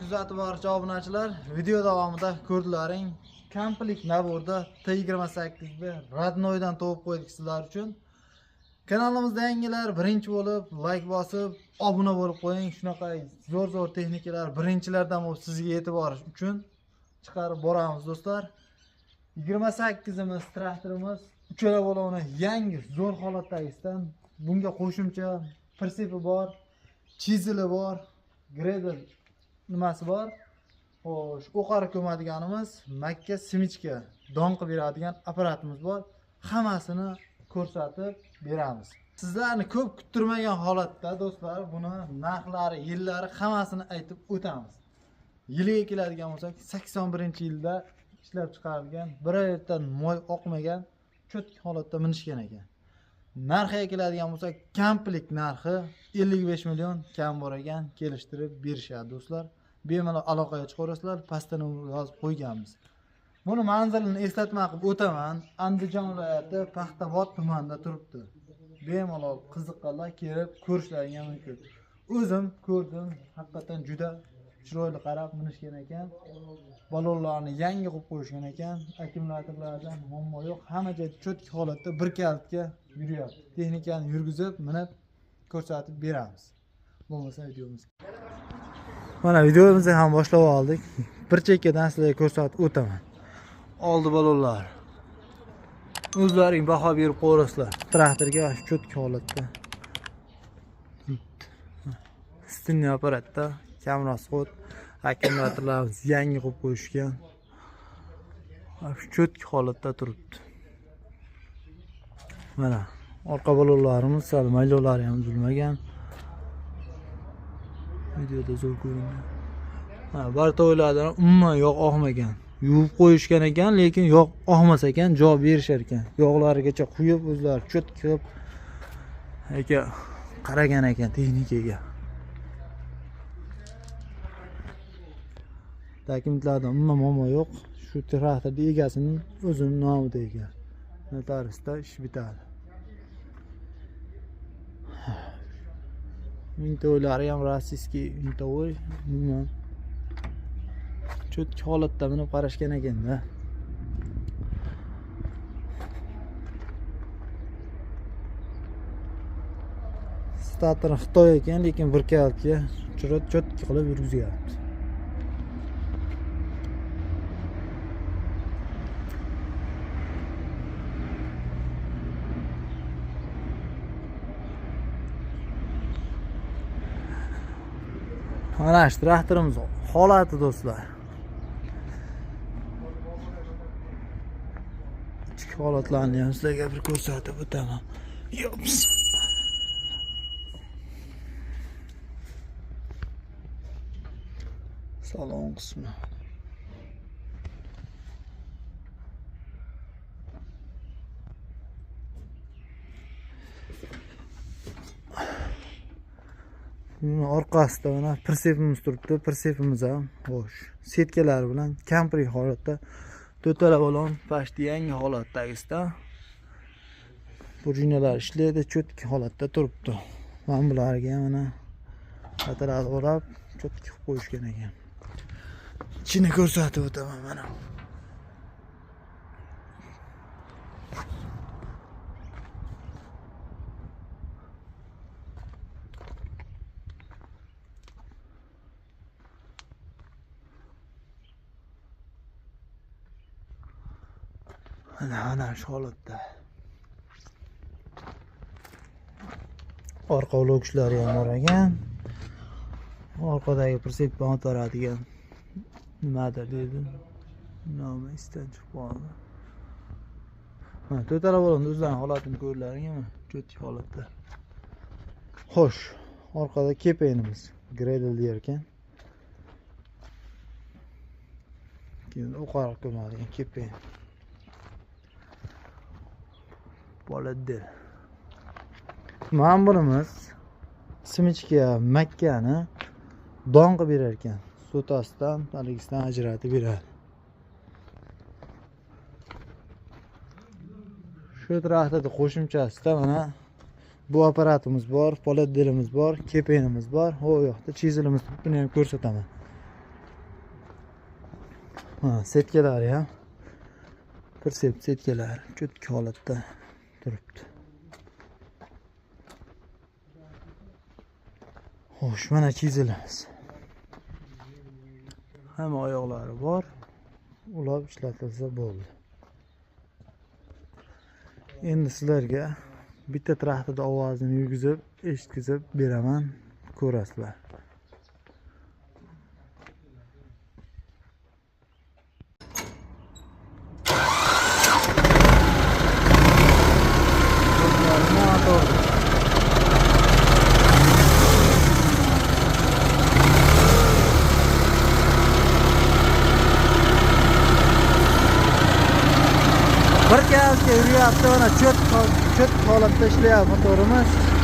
kuzatib boruvchi obunachilar, video davomida ko'rdilaring. Kamplik naborda T28 da Radnoydan topib qo'ydik sizlar uchun. Kanalimizda yangilar birinchi bo'lib like bosib, obuna bo'lib qo'ying. Shunaqa zo'r texnikalar birinchilardan bo'lib sizga yetib borish uchun chiqarib boramiz do'stlar. 28imiz traktorimiz uchala bo'loni yangi zo'r holatdagisidan. Bunga qo'shimcha prinsipi bor, chizili bor, gredel nimasi bor. Xo'sh, o'qari ko'madiganimiz makka simichka don qilib beradigan apparatimiz bor. Hammasini ko'rsatib beramiz. Sizlarni ko'p kuttirmagan holatda do'stlar, buni narxlari, yillari hammasini aytib o'tamiz. Yiliga keladigan bo'lsak, 81-yilda ishlab chiqarilgan, bir yerdan moy oqmagan, cho'tki holatda minishgan ekan. Narxiga keladigan bo'lsak, kamplik narxi 55 million kam bor ekan, kelishtirib berishadi do'stlar. Bemalol aloqaga chiqarasizlar, pastdan yozib qo'yganmiz. Buni manzilini eslatma qilib o'taman. Andijon viloyati Paxtavod tumanida turibdi. Bemalol qiziqqanlar kelib ko'rishlari mumkin. O'zim ko'rdim, haqiqatan juda chiroyli qarab minishgan ekan. Balonlarni yangi qilib qo'yishgan ekan. Akkumulyatorlardan muammo yo'q. Hamma joy cho'tki holatda bir kalitga yuryapti. Texnikani yurgizib, minib ko'rsatib beramiz. Bo'lmasa videomiz. Mana videomizni ham boshlab oldik. Bir chekkadan sizlarga ko'rsatib o'taman. Oldi balonlar. O'zlaring baho berib qo'yasizlar. Traktorga cho'tki holatda. Stinli apparatda kamera rasxod, akkumulyatorlarimiz yangi qilib qo'yishgan. Cho'tki holatda turibdi. Mana orqa balonlarimiz sal maylolari ham uzilmagan. Videoda zo'r ko'rinadi. Ha, bartoylardan umuman yog' oqmagan. Yuvib qo'yishgan ekan, lekin yog' oqmas ekan, javob berishar ekan. Yog'larigacha quyib, o'zlari cho'tki qilib aka qaragan ekan texnikaga. Dokumentlardan umuman muammo yo'q. Shu traktorning egasining o'zining nomida ekan. Notariusda ish bitadi. Mintoylari ham rossiyskiy mintoy, umuman cho'tki holatda minib qarashgan ekanda. Stator Xitoy ekan, lekin bir kalitga cho'tki qilib yurgizyapti. Mana shu traktorimiz holati do'stlar. Ichki holatlarni ham sizlarga bir ko'rsatib o'taman. Yops. Salon qismi. Orqasida mana prinsipimiz turibdi. Prinsipimiz ham xo'sh. Setkalar bilan kamprik holatda to'tala balon pashti yangi holatdagisidan. Burjinalar ishlaydi, cho'tki holatda turibdi. Mana bularga mana atalarni o'rab cho'tki qilib qo'yishgan ekan. Ichini ko'rsatib o'taman mana. Ana shu holatda. Orqa ulug'ishlari ham bor ekan. Orqadagi prinsipni o'taradigan nimadir dedi. Nomi istan chiqib qoldi. Mana to'tala bo'ldi, o'zlarining holatini ko'rlaringmi? Cho'tki holatda. Xo'sh, orqada kepenimiz gredel der ekan. Keyin o'qar ko'madigan kepen. Bo'ladi. Mana bunimiz simichka makkani don qilib berar ekan. Sotasidan, haligisidan ajratib beradi. Shu traktorda qo'shimchasida mana bu apparatimiz bor, poladdelimiz bor, kepenimiz bor. O yoqda chizilimiz buni ham ko'rsataman. Ha, setkalari ham Persep setkalari cho'tka holatda turibdi. Xo'sh, mana chizilamiz. Hamma oyoqlari bor. Ulab ishlatilsa bo'ldi. Endi sizlarga bitta traktorda ovozini yurgizib, eshitkizib beraman, ko'rasizlar. Bir gazga yuryapti, mana cho't holatda ishlayapti motorimiz.